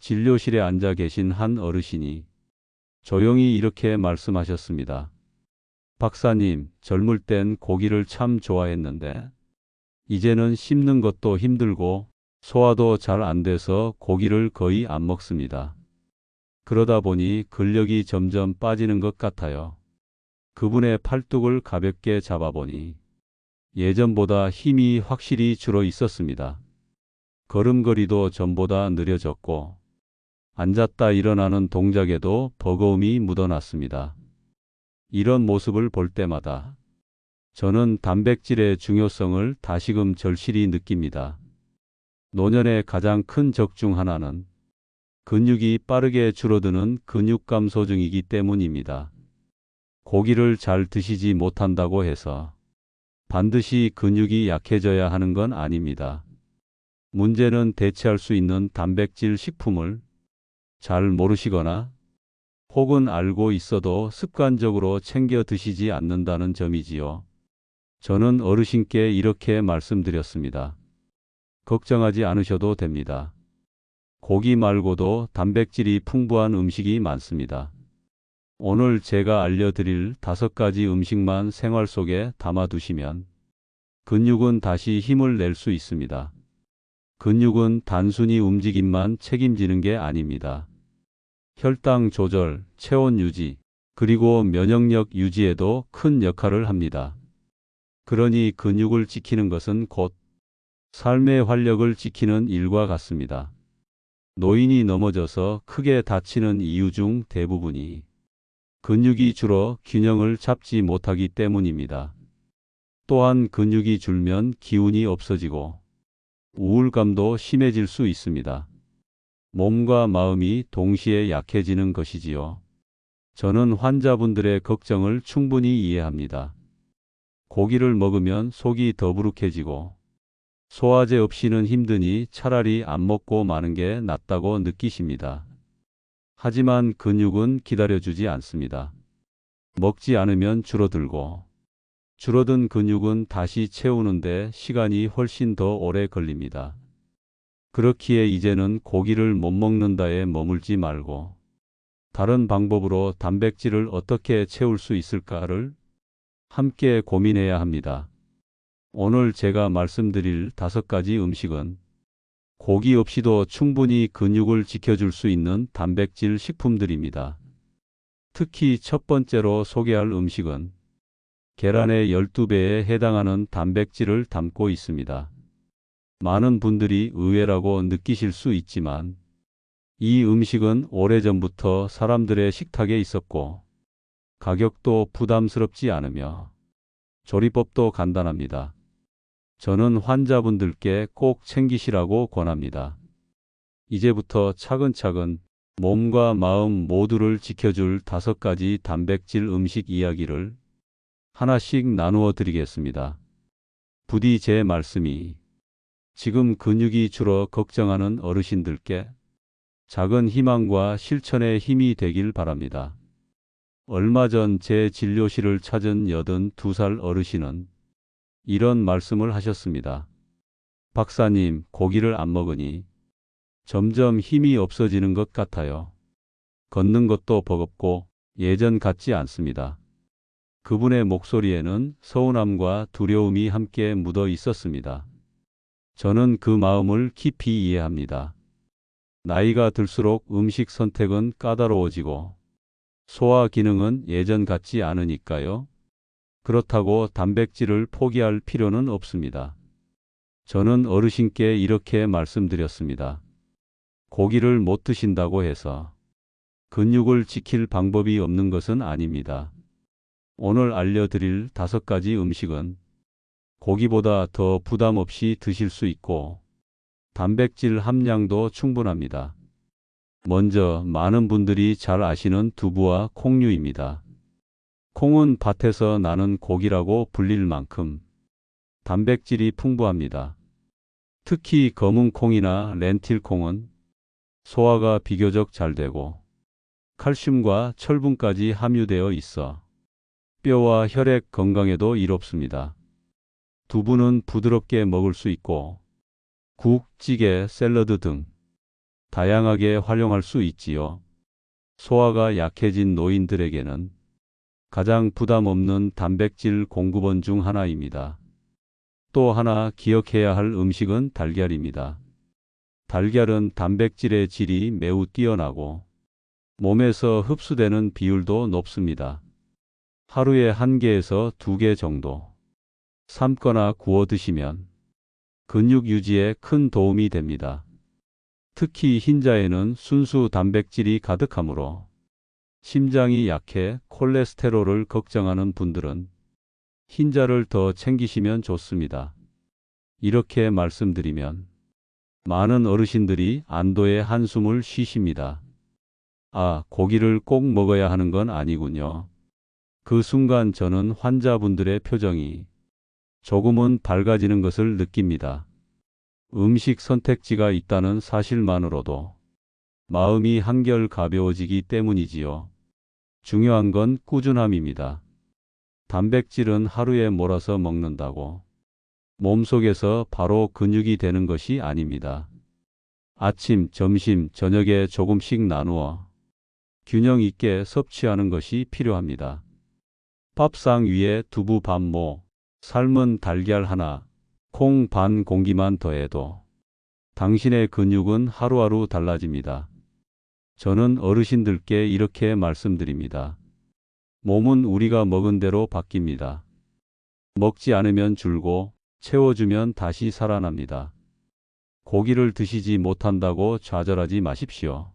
진료실에 앉아 계신 한 어르신이 조용히 이렇게 말씀하셨습니다. 박사님, 젊을 땐 고기를 참 좋아했는데, 이제는 씹는 것도 힘들고, 소화도 잘 안 돼서 고기를 거의 안 먹습니다. 그러다 보니 근력이 점점 빠지는 것 같아요. 그분의 팔뚝을 가볍게 잡아보니, 예전보다 힘이 확실히 줄어 있었습니다. 걸음걸이도 전보다 느려졌고, 앉았다 일어나는 동작에도 버거움이 묻어났습니다. 이런 모습을 볼 때마다 저는 단백질의 중요성을 다시금 절실히 느낍니다. 노년의 가장 큰 적 중 하나는 근육이 빠르게 줄어드는 근육 감소 중이기 때문입니다. 고기를 잘 드시지 못한다고 해서 반드시 근육이 약해져야 하는 건 아닙니다. 문제는 대체할 수 있는 단백질 식품을 잘 모르시거나 혹은 알고 있어도 습관적으로 챙겨 드시지 않는다는 점이지요. 저는 어르신께 이렇게 말씀드렸습니다. 걱정하지 않으셔도 됩니다. 고기 말고도 단백질이 풍부한 음식이 많습니다. 오늘 제가 알려드릴 5가지 음식만 생활 속에 담아두시면 근육은 다시 힘을 낼 수 있습니다. 근육은 단순히 움직임만 책임지는 게 아닙니다. 혈당 조절, 체온 유지, 그리고 면역력 유지에도 큰 역할을 합니다. 그러니 근육을 지키는 것은 곧 삶의 활력을 지키는 일과 같습니다. 노인이 넘어져서 크게 다치는 이유 중 대부분이 근육이 줄어 균형을 잡지 못하기 때문입니다. 또한 근육이 줄면 기운이 없어지고 우울감도 심해질 수 있습니다. 몸과 마음이 동시에 약해지는 것이지요. 저는 환자분들의 걱정을 충분히 이해합니다. 고기를 먹으면 속이 더부룩해지고 소화제 없이는 힘드니 차라리 안 먹고 마는 게 낫다고 느끼십니다. 하지만 근육은 기다려주지 않습니다. 먹지 않으면 줄어들고 줄어든 근육은 다시 채우는데 시간이 훨씬 더 오래 걸립니다. 그렇기에 이제는 고기를 못 먹는다에 머물지 말고 다른 방법으로 단백질을 어떻게 채울 수 있을까를 함께 고민해야 합니다. 오늘 제가 말씀드릴 5가지 음식은 고기 없이도 충분히 근육을 지켜줄 수 있는 단백질 식품들입니다. 특히 첫 번째로 소개할 음식은 계란의 12배에 해당하는 단백질을 담고 있습니다. 많은 분들이 의외라고 느끼실 수 있지만 이 음식은 오래전부터 사람들의 식탁에 있었고 가격도 부담스럽지 않으며 조리법도 간단합니다. 저는 환자분들께 꼭 챙기시라고 권합니다. 이제부터 차근차근 몸과 마음 모두를 지켜줄 5가지 단백질 음식 이야기를 하나씩 나누어 드리겠습니다. 부디 제 말씀이 지금 근육이 줄어 걱정하는 어르신들께 작은 희망과 실천의 힘이 되길 바랍니다. 얼마 전 제 진료실을 찾은 82살 어르신은 이런 말씀을 하셨습니다. 박사님, 고기를 안 먹으니 점점 힘이 없어지는 것 같아요. 걷는 것도 버겁고 예전 같지 않습니다. 그분의 목소리에는 서운함과 두려움이 함께 묻어 있었습니다. 저는 그 마음을 깊이 이해합니다. 나이가 들수록 음식 선택은 까다로워지고 소화 기능은 예전 같지 않으니까요. 그렇다고 단백질을 포기할 필요는 없습니다. 저는 어르신께 이렇게 말씀드렸습니다. 고기를 못 드신다고 해서 근육을 지킬 방법이 없는 것은 아닙니다. 오늘 알려드릴 5가지 음식은 고기보다 더 부담 없이 드실 수 있고 단백질 함량도 충분합니다. 먼저 많은 분들이 잘 아시는 두부와 콩류입니다. 콩은 밭에서 나는 고기라고 불릴 만큼 단백질이 풍부합니다. 특히 검은 콩이나 렌틸 콩은 소화가 비교적 잘 되고 칼슘과 철분까지 함유되어 있어 뼈와 혈액 건강에도 이롭습니다. 두부는 부드럽게 먹을 수 있고 국, 찌개, 샐러드 등 다양하게 활용할 수 있지요. 소화가 약해진 노인들에게는 가장 부담 없는 단백질 공급원 중 하나입니다. 또 하나 기억해야 할 음식은 달걀입니다. 달걀은 단백질의 질이 매우 뛰어나고 몸에서 흡수되는 비율도 높습니다. 하루에 1개에서 2개 정도 삶거나 구워 드시면 근육 유지에 큰 도움이 됩니다. 특히 흰자에는 순수 단백질이 가득하므로 심장이 약해 콜레스테롤을 걱정하는 분들은 흰자를 더 챙기시면 좋습니다. 이렇게 말씀드리면 많은 어르신들이 안도의 한숨을 쉬십니다. 아, 고기를 꼭 먹어야 하는 건 아니군요. 그 순간 저는 환자분들의 표정이 조금은 밝아지는 것을 느낍니다. 음식 선택지가 있다는 사실만으로도 마음이 한결 가벼워지기 때문이지요. 중요한 건 꾸준함입니다. 단백질은 하루에 몰아서 먹는다고 몸속에서 바로 근육이 되는 것이 아닙니다. 아침, 점심, 저녁에 조금씩 나누어 균형 있게 섭취하는 것이 필요합니다. 밥상 위에 두부 반모, 삶은 달걀 하나, 콩 반 공기만 더해도 당신의 근육은 하루하루 달라집니다. 저는 어르신들께 이렇게 말씀드립니다. 몸은 우리가 먹은 대로 바뀝니다. 먹지 않으면 줄고 채워주면 다시 살아납니다. 고기를 드시지 못한다고 좌절하지 마십시오.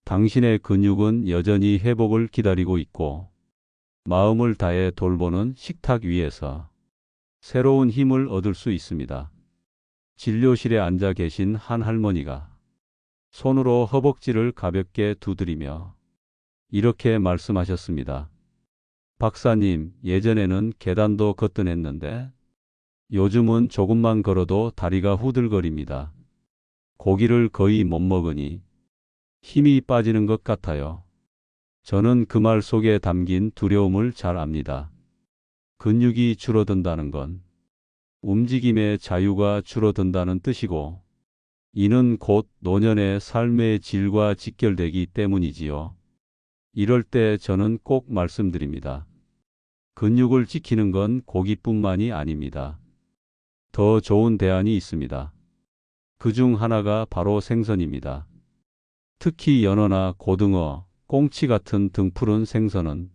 당신의 근육은 여전히 회복을 기다리고 있고 마음을 다해 돌보는 식탁 위에서 새로운 힘을 얻을 수 있습니다. 진료실에 앉아 계신 한 할머니가 손으로 허벅지를 가볍게 두드리며 이렇게 말씀하셨습니다. 박사님, 예전에는 계단도 거뜬했는데 요즘은 조금만 걸어도 다리가 후들거립니다. 고기를 거의 못 먹으니 힘이 빠지는 것 같아요. 저는 그 말 속에 담긴 두려움을 잘 압니다. 근육이 줄어든다는 건 움직임의 자유가 줄어든다는 뜻이고 이는 곧 노년의 삶의 질과 직결되기 때문이지요. 이럴 때 저는 꼭 말씀드립니다. 근육을 지키는 건 고기뿐만이 아닙니다. 더 좋은 대안이 있습니다. 그 중 하나가 바로 생선입니다. 특히 연어나 고등어, 꽁치 같은 등푸른 생선은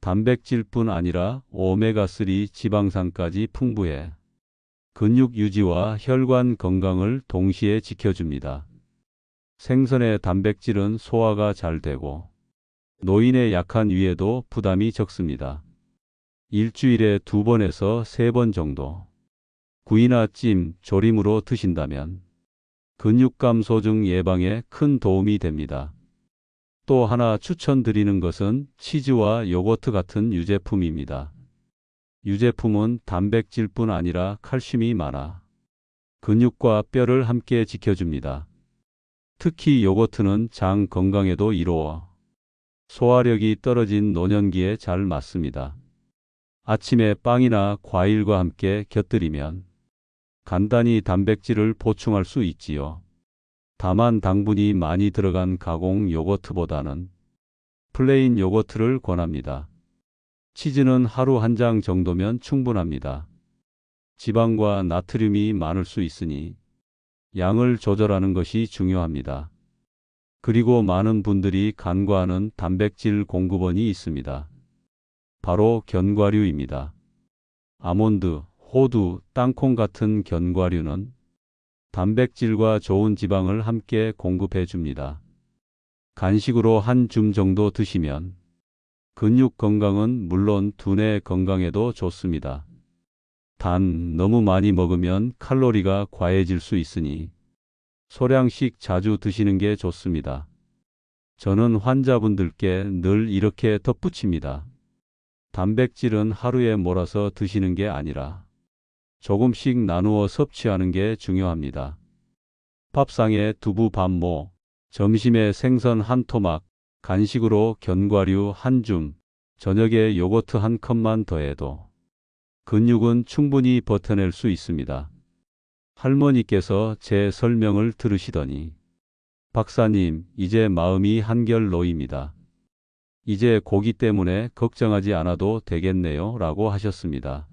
단백질뿐 아니라 오메가3 지방산까지 풍부해 근육 유지와 혈관 건강을 동시에 지켜줍니다. 생선의 단백질은 소화가 잘 되고 노인의 약한 위에도 부담이 적습니다. 일주일에 2번에서 3번 정도 구이나 찜, 조림으로 드신다면 근육감 소증 예방에 큰 도움이 됩니다. 또 하나 추천드리는 것은 치즈와 요거트 같은 유제품입니다. 유제품은 단백질뿐 아니라 칼슘이 많아 근육과 뼈를 함께 지켜줍니다. 특히 요거트는 장 건강에도 이로워 소화력이 떨어진 노년기에 잘 맞습니다. 아침에 빵이나 과일과 함께 곁들이면 간단히 단백질을 보충할 수 있지요. 다만 당분이 많이 들어간 가공 요거트보다는 플레인 요거트를 권합니다. 치즈는 하루 1장 정도면 충분합니다. 지방과 나트륨이 많을 수 있으니 양을 조절하는 것이 중요합니다. 그리고 많은 분들이 간과하는 단백질 공급원이 있습니다. 바로 견과류입니다. 아몬드, 호두, 땅콩 같은 견과류는 단백질과 좋은 지방을 함께 공급해 줍니다. 간식으로 한 줌 정도 드시면 근육 건강은 물론 두뇌 건강에도 좋습니다. 단, 너무 많이 먹으면 칼로리가 과해질 수 있으니 소량씩 자주 드시는 게 좋습니다. 저는 환자분들께 늘 이렇게 덧붙입니다. 단백질은 하루에 몰아서 드시는 게 아니라 조금씩 나누어 섭취하는 게 중요합니다. 밥상에 두부 반모, 점심에 생선 한 토막, 간식으로 견과류 한 줌, 저녁에 요거트 한 컵만 더해도 근육은 충분히 버텨낼 수 있습니다. 할머니께서 제 설명을 들으시더니 박사님, 이제 마음이 한결 놓입니다. 이제 고기 때문에 걱정하지 않아도 되겠네요. 라고 하셨습니다.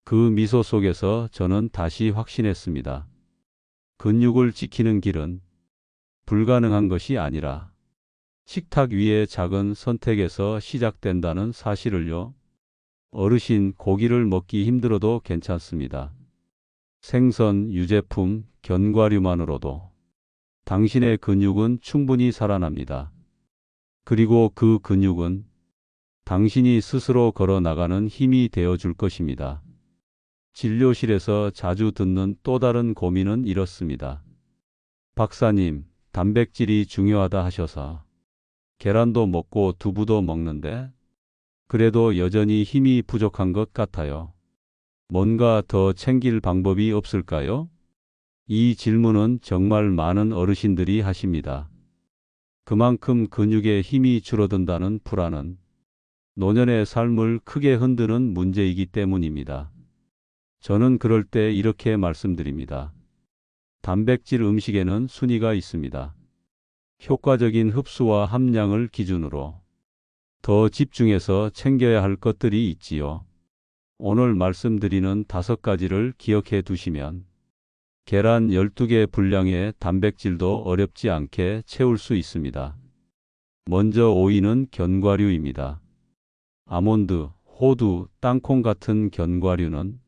그 미소 속에서 저는 다시 확신했습니다. 근육을 지키는 길은 불가능한 것이 아니라 식탁 위의 작은 선택에서 시작된다는 사실을요. 어르신, 고기를 먹기 힘들어도 괜찮습니다. 생선, 유제품, 견과류만으로도 당신의 근육은 충분히 살아납니다. 그리고 그 근육은 당신이 스스로 걸어 나가는 힘이 되어 줄 것입니다. 진료실에서 자주 듣는 또 다른 고민은 이렇습니다. 박사님, 단백질이 중요하다 하셔서 계란도 먹고 두부도 먹는데 그래도 여전히 힘이 부족한 것 같아요. 뭔가 더 챙길 방법이 없을까요? 이 질문은 정말 많은 어르신들이 하십니다. 그만큼 근육의 힘이 줄어든다는 불안은 노년의 삶을 크게 흔드는 문제이기 때문입니다. 저는 그럴 때 이렇게 말씀드립니다. 단백질 음식에는 순위가 있습니다. 효과적인 흡수와 함량을 기준으로 더 집중해서 챙겨야 할 것들이 있지요. 오늘 말씀드리는 5가지를 기억해 두시면 계란 12개 분량의 단백질도 어렵지 않게 채울 수 있습니다. 먼저 5위는 견과류입니다. 아몬드, 호두, 땅콩 같은 견과류는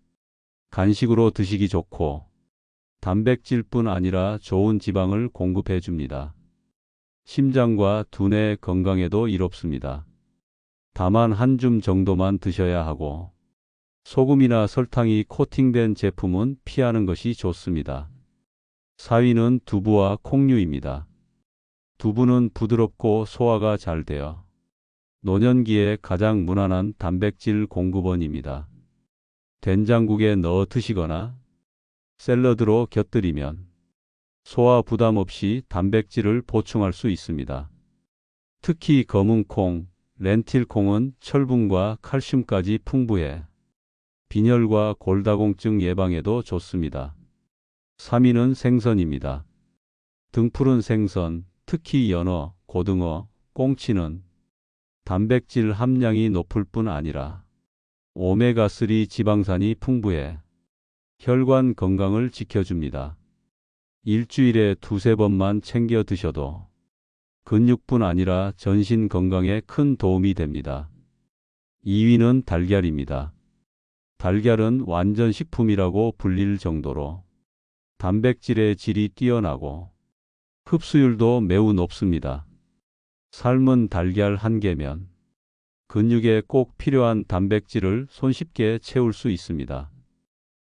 간식으로 드시기 좋고 단백질뿐 아니라 좋은 지방을 공급해 줍니다. 심장과 두뇌 건강에도 이롭습니다. 다만 한 줌 정도만 드셔야 하고 소금이나 설탕이 코팅된 제품은 피하는 것이 좋습니다. 4위는 두부와 콩류입니다. 두부는 부드럽고 소화가 잘 되어 노년기에 가장 무난한 단백질 공급원입니다. 된장국에 넣어 드시거나 샐러드로 곁들이면 소화 부담 없이 단백질을 보충할 수 있습니다. 특히 검은콩, 렌틸콩은 철분과 칼슘까지 풍부해 빈혈과 골다공증 예방에도 좋습니다. 3위는 생선입니다. 등푸른 생선, 특히 연어, 고등어, 꽁치는 단백질 함량이 높을 뿐 아니라 오메가3 지방산이 풍부해 혈관 건강을 지켜줍니다. 일주일에 2~3번만 챙겨 드셔도 근육뿐 아니라 전신 건강에 큰 도움이 됩니다. 2위는 달걀입니다. 달걀은 완전 식품이라고 불릴 정도로 단백질의 질이 뛰어나고 흡수율도 매우 높습니다. 삶은 달걀 1개면 근육에 꼭 필요한 단백질을 손쉽게 채울 수 있습니다.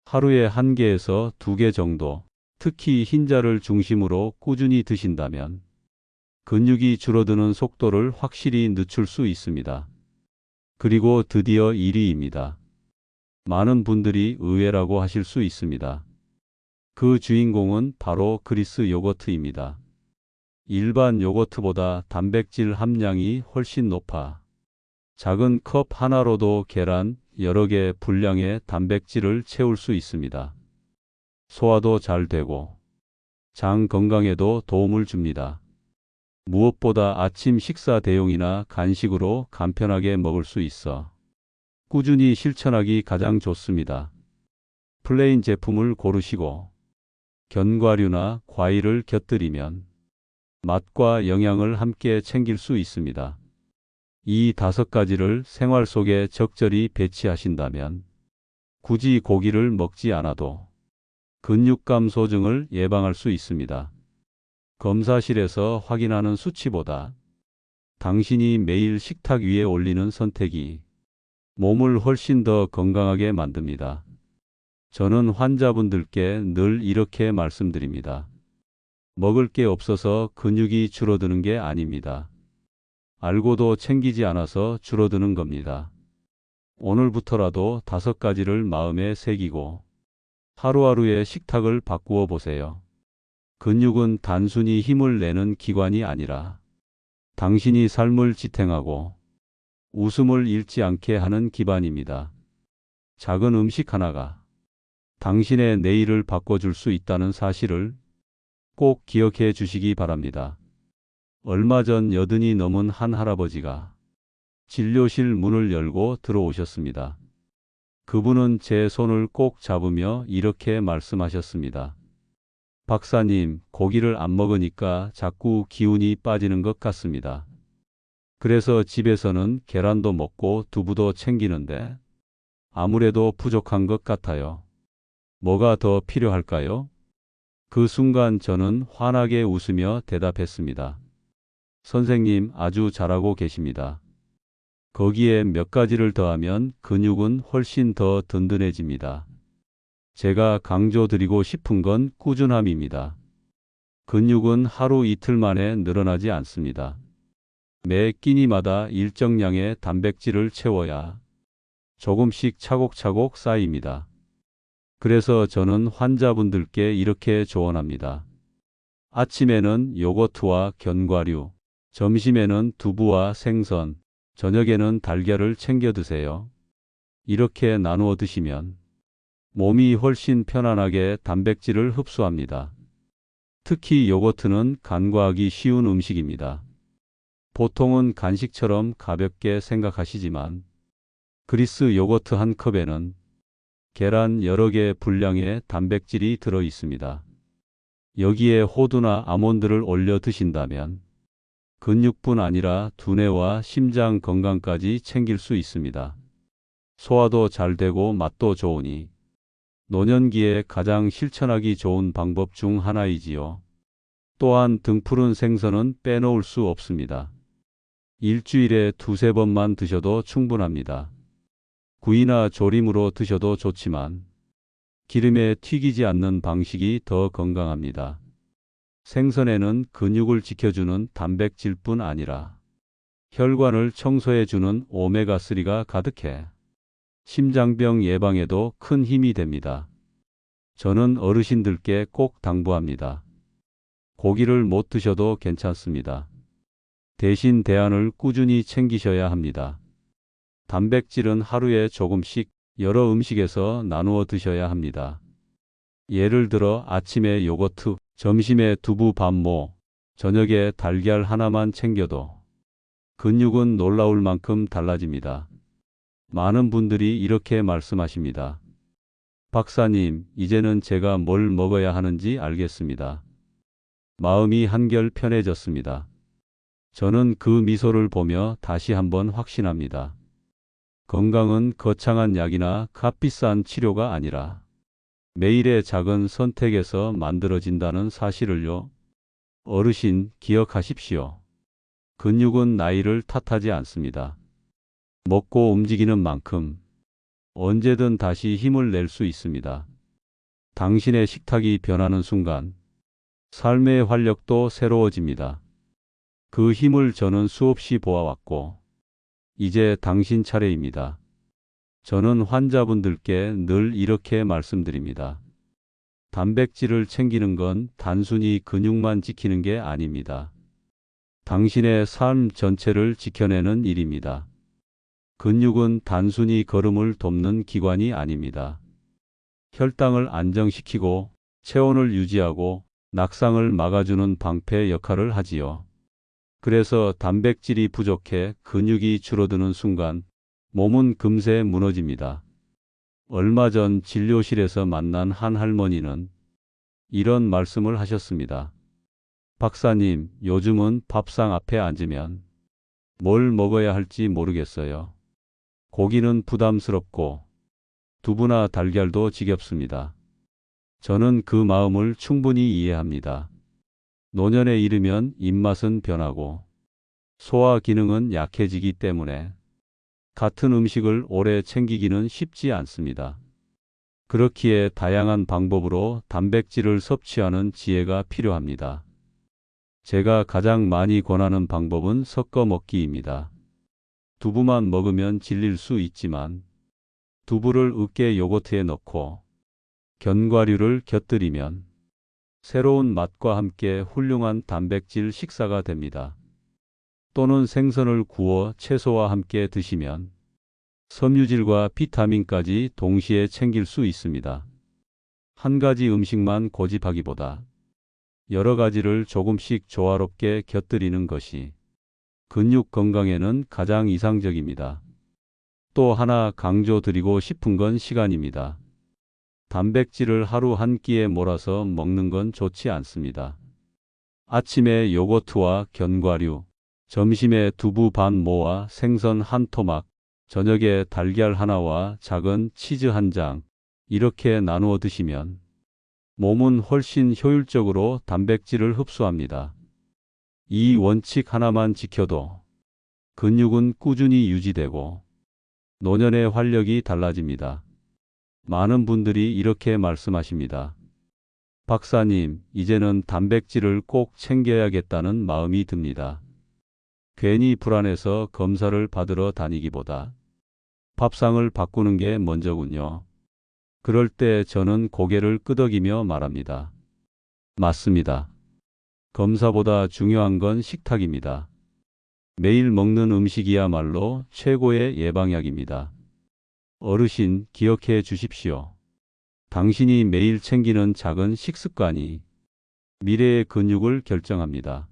하루에 1개에서 2개 정도, 특히 흰자를 중심으로 꾸준히 드신다면 근육이 줄어드는 속도를 확실히 늦출 수 있습니다. 그리고 드디어 1위입니다. 많은 분들이 의외라고 하실 수 있습니다. 그 주인공은 바로 그리스 요거트입니다. 일반 요거트보다 단백질 함량이 훨씬 높아 작은 컵 하나로도 계란 여러 개 분량의 단백질을 채울 수 있습니다. 소화도 잘 되고 장 건강에도 도움을 줍니다. 무엇보다 아침 식사 대용이나 간식으로 간편하게 먹을 수 있어 꾸준히 실천하기 가장 좋습니다. 플레인 제품을 고르시고 견과류나 과일을 곁들이면 맛과 영양을 함께 챙길 수 있습니다. 이 5가지를 생활 속에 적절히 배치하신다면 굳이 고기를 먹지 않아도 근육감 소증을 예방할 수 있습니다. 검사실에서 확인하는 수치보다 당신이 매일 식탁 위에 올리는 선택이 몸을 훨씬 더 건강하게 만듭니다. 저는 환자분들께 늘 이렇게 말씀드립니다. 먹을 게 없어서 근육이 줄어드는 게 아닙니다. 알고도 챙기지 않아서 줄어드는 겁니다. 오늘부터라도 5가지를 마음에 새기고 하루하루의 식탁을 바꾸어 보세요. 근육은 단순히 힘을 내는 기관이 아니라 당신이 삶을 지탱하고 웃음을 잃지 않게 하는 기반입니다. 작은 음식 하나가 당신의 내일을 바꿔줄 수 있다는 사실을 꼭 기억해 주시기 바랍니다. 얼마 전 80이 넘은 한 할아버지가 진료실 문을 열고 들어오셨습니다. 그분은 제 손을 꼭 잡으며 이렇게 말씀하셨습니다. 박사님, 고기를 안 먹으니까 자꾸 기운이 빠지는 것 같습니다. 그래서 집에서는 계란도 먹고 두부도 챙기는데 아무래도 부족한 것 같아요. 뭐가 더 필요할까요? 그 순간 저는 환하게 웃으며 대답했습니다. 선생님, 아주 잘하고 계십니다. 거기에 몇 가지를 더하면 근육은 훨씬 더 든든해집니다. 제가 강조드리고 싶은 건 꾸준함입니다. 근육은 하루 이틀 만에 늘어나지 않습니다. 매 끼니마다 일정량의 단백질을 채워야 조금씩 차곡차곡 쌓입니다. 그래서 저는 환자분들께 이렇게 조언합니다. 아침에는 요거트와 견과류, 점심에는 두부와 생선, 저녁에는 달걀을 챙겨 드세요. 이렇게 나누어 드시면 몸이 훨씬 편안하게 단백질을 흡수합니다. 특히 요거트는 간과하기 쉬운 음식입니다. 보통은 간식처럼 가볍게 생각하시지만 그리스 요거트 한 컵에는 계란 여러 개 분량의 단백질이 들어 있습니다. 여기에 호두나 아몬드를 올려 드신다면 근육뿐 아니라 두뇌와 심장 건강까지 챙길 수 있습니다. 소화도 잘 되고 맛도 좋으니 노년기에 가장 실천하기 좋은 방법 중 하나이지요. 또한 등푸른 생선은 빼놓을 수 없습니다. 일주일에 두세 번만 드셔도 충분합니다. 구이나 조림으로 드셔도 좋지만 기름에 튀기지 않는 방식이 더 건강합니다. 생선에는 근육을 지켜주는 단백질뿐 아니라 혈관을 청소해주는 오메가3가 가득해 심장병 예방에도 큰 힘이 됩니다. 저는 어르신들께 꼭 당부합니다. 고기를 못 드셔도 괜찮습니다. 대신 대안을 꾸준히 챙기셔야 합니다. 단백질은 하루에 조금씩 여러 음식에서 나누어 드셔야 합니다. 예를 들어 아침에 요거트, 점심에 두부 반모, 저녁에 달걀 하나만 챙겨도 근육은 놀라울 만큼 달라집니다. 많은 분들이 이렇게 말씀하십니다. 박사님, 이제는 제가 뭘 먹어야 하는지 알겠습니다. 마음이 한결 편해졌습니다. 저는 그 미소를 보며 다시 한번 확신합니다. 건강은 거창한 약이나 값비싼 치료가 아니라 매일의 작은 선택에서 만들어진다는 사실을요. 어르신, 기억하십시오. 근육은 나이를 탓하지 않습니다. 먹고 움직이는 만큼 언제든 다시 힘을 낼 수 있습니다. 당신의 식탁이 변하는 순간 삶의 활력도 새로워집니다. 그 힘을 저는 수없이 보아왔고 이제 당신 차례입니다. 저는 환자분들께 늘 이렇게 말씀드립니다. 단백질을 챙기는 건 단순히 근육만 지키는 게 아닙니다. 당신의 삶 전체를 지켜내는 일입니다. 근육은 단순히 걸음을 돕는 기관이 아닙니다. 혈당을 안정시키고 체온을 유지하고 낙상을 막아주는 방패 역할을 하지요. 그래서 단백질이 부족해 근육이 줄어드는 순간 몸은 금세 무너집니다. 얼마 전 진료실에서 만난 한 할머니는 이런 말씀을 하셨습니다. 박사님, 요즘은 밥상 앞에 앉으면 뭘 먹어야 할지 모르겠어요. 고기는 부담스럽고 두부나 달걀도 지겹습니다. 저는 그 마음을 충분히 이해합니다. 노년에 이르면 입맛은 변하고 소화 기능은 약해지기 때문에 같은 음식을 오래 챙기기는 쉽지 않습니다. 그렇기에 다양한 방법으로 단백질을 섭취하는 지혜가 필요합니다. 제가 가장 많이 권하는 방법은 섞어 먹기입니다. 두부만 먹으면 질릴 수 있지만 두부를 으깨 요거트에 넣고 견과류를 곁들이면 새로운 맛과 함께 훌륭한 단백질 식사가 됩니다. 또는 생선을 구워 채소와 함께 드시면 섬유질과 비타민까지 동시에 챙길 수 있습니다. 한 가지 음식만 고집하기보다 여러 가지를 조금씩 조화롭게 곁들이는 것이 근육 건강에는 가장 이상적입니다. 또 하나 강조드리고 싶은 건 시간입니다. 단백질을 하루 한 끼에 몰아서 먹는 건 좋지 않습니다. 아침에 요거트와 견과류, 점심에 두부 반 모와 생선 한 토막, 저녁에 달걀 하나와 작은 치즈 한 장, 이렇게 나누어 드시면 몸은 훨씬 효율적으로 단백질을 흡수합니다. 이 원칙 하나만 지켜도 근육은 꾸준히 유지되고 노년의 활력이 달라집니다. 많은 분들이 이렇게 말씀하십니다. 박사님, 이제는 단백질을 꼭 챙겨야겠다는 마음이 듭니다. 괜히 불안해서 검사를 받으러 다니기보다 밥상을 바꾸는 게 먼저군요. 그럴 때 저는 고개를 끄덕이며 말합니다. 맞습니다. 검사보다 중요한 건 식탁입니다. 매일 먹는 음식이야말로 최고의 예방약입니다. 어르신, 기억해 주십시오. 당신이 매일 챙기는 작은 식습관이 미래의 근육을 결정합니다.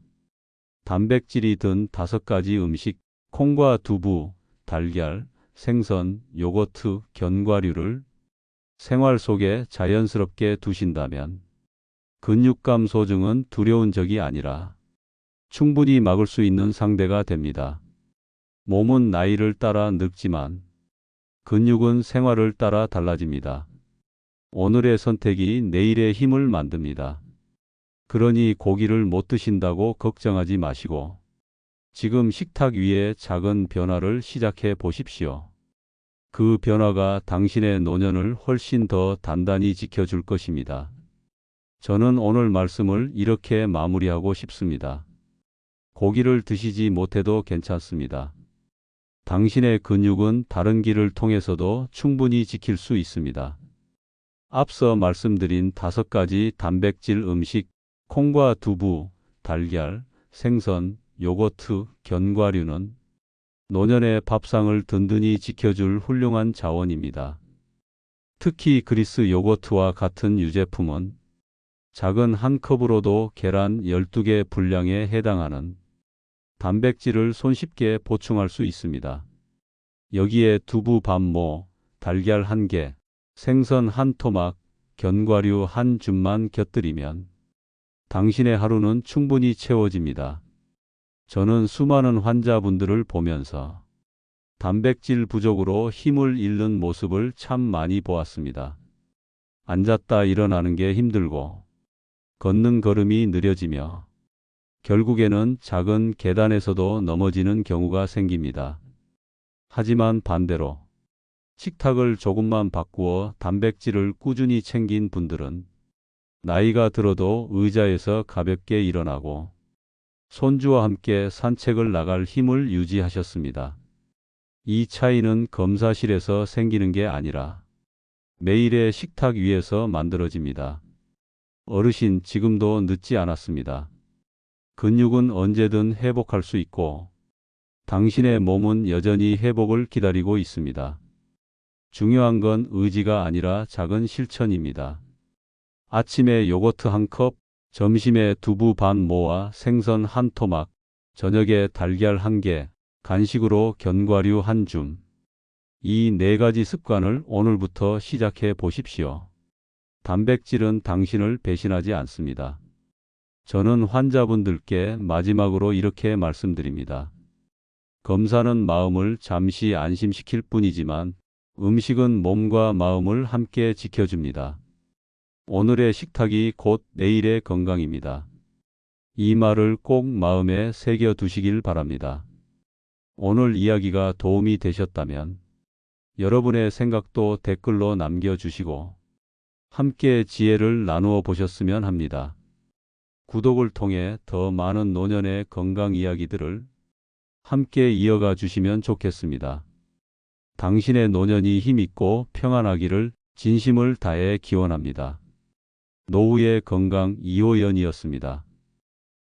단백질이 든 5가지 음식, 콩과 두부, 달걀, 생선, 요거트, 견과류를 생활 속에 자연스럽게 두신다면 근육감 소증은 두려운 적이 아니라 충분히 막을 수 있는 상대가 됩니다. 몸은 나이를 따라 늙지만 근육은 생활을 따라 달라집니다. 오늘의 선택이 내일의 힘을 만듭니다. 그러니 고기를 못 드신다고 걱정하지 마시고 지금 식탁 위에 작은 변화를 시작해 보십시오. 그 변화가 당신의 노년을 훨씬 더 단단히 지켜줄 것입니다. 저는 오늘 말씀을 이렇게 마무리하고 싶습니다. 고기를 드시지 못해도 괜찮습니다. 당신의 근육은 다른 길을 통해서도 충분히 지킬 수 있습니다. 앞서 말씀드린 5가지 단백질 음식, 콩과 두부, 달걀, 생선, 요거트, 견과류는 노년의 밥상을 든든히 지켜줄 훌륭한 자원입니다. 특히 그리스 요거트와 같은 유제품은 작은 한 컵으로도 계란 12개 분량에 해당하는 단백질을 손쉽게 보충할 수 있습니다. 여기에 두부 반모, 달걀 1개, 생선 한 토막, 견과류 한 줌만 곁들이면 당신의 하루는 충분히 채워집니다. 저는 수많은 환자분들을 보면서 단백질 부족으로 힘을 잃는 모습을 참 많이 보았습니다. 앉았다 일어나는 게 힘들고 걷는 걸음이 느려지며 결국에는 작은 계단에서도 넘어지는 경우가 생깁니다. 하지만 반대로 식탁을 조금만 바꾸어 단백질을 꾸준히 챙긴 분들은 나이가 들어도 의자에서 가볍게 일어나고 손주와 함께 산책을 나갈 힘을 유지하셨습니다. 이 차이는 검사실에서 생기는 게 아니라 매일의 식탁 위에서 만들어집니다. 어르신, 지금도 늦지 않았습니다. 근육은 언제든 회복할 수 있고 당신의 몸은 여전히 회복을 기다리고 있습니다. 중요한 건 의지가 아니라 작은 실천입니다. 아침에 요거트 한 컵, 점심에 두부 반 모와 생선 한 토막, 저녁에 달걀 1개, 간식으로 견과류 한 줌. 이 4가지 습관을 오늘부터 시작해 보십시오. 단백질은 당신을 배신하지 않습니다. 저는 환자분들께 마지막으로 이렇게 말씀드립니다. 검사는 마음을 잠시 안심시킬 뿐이지만 음식은 몸과 마음을 함께 지켜줍니다. 오늘의 식탁이 곧 내일의 건강입니다. 이 말을 꼭 마음에 새겨 두시길 바랍니다. 오늘 이야기가 도움이 되셨다면 여러분의 생각도 댓글로 남겨주시고 함께 지혜를 나누어 보셨으면 합니다. 구독을 통해 더 많은 노년의 건강 이야기들을 함께 이어가 주시면 좋겠습니다. 당신의 노년이 힘있고 평안하기를 진심을 다해 기원합니다. 노후의 건강 2호연이었습니다.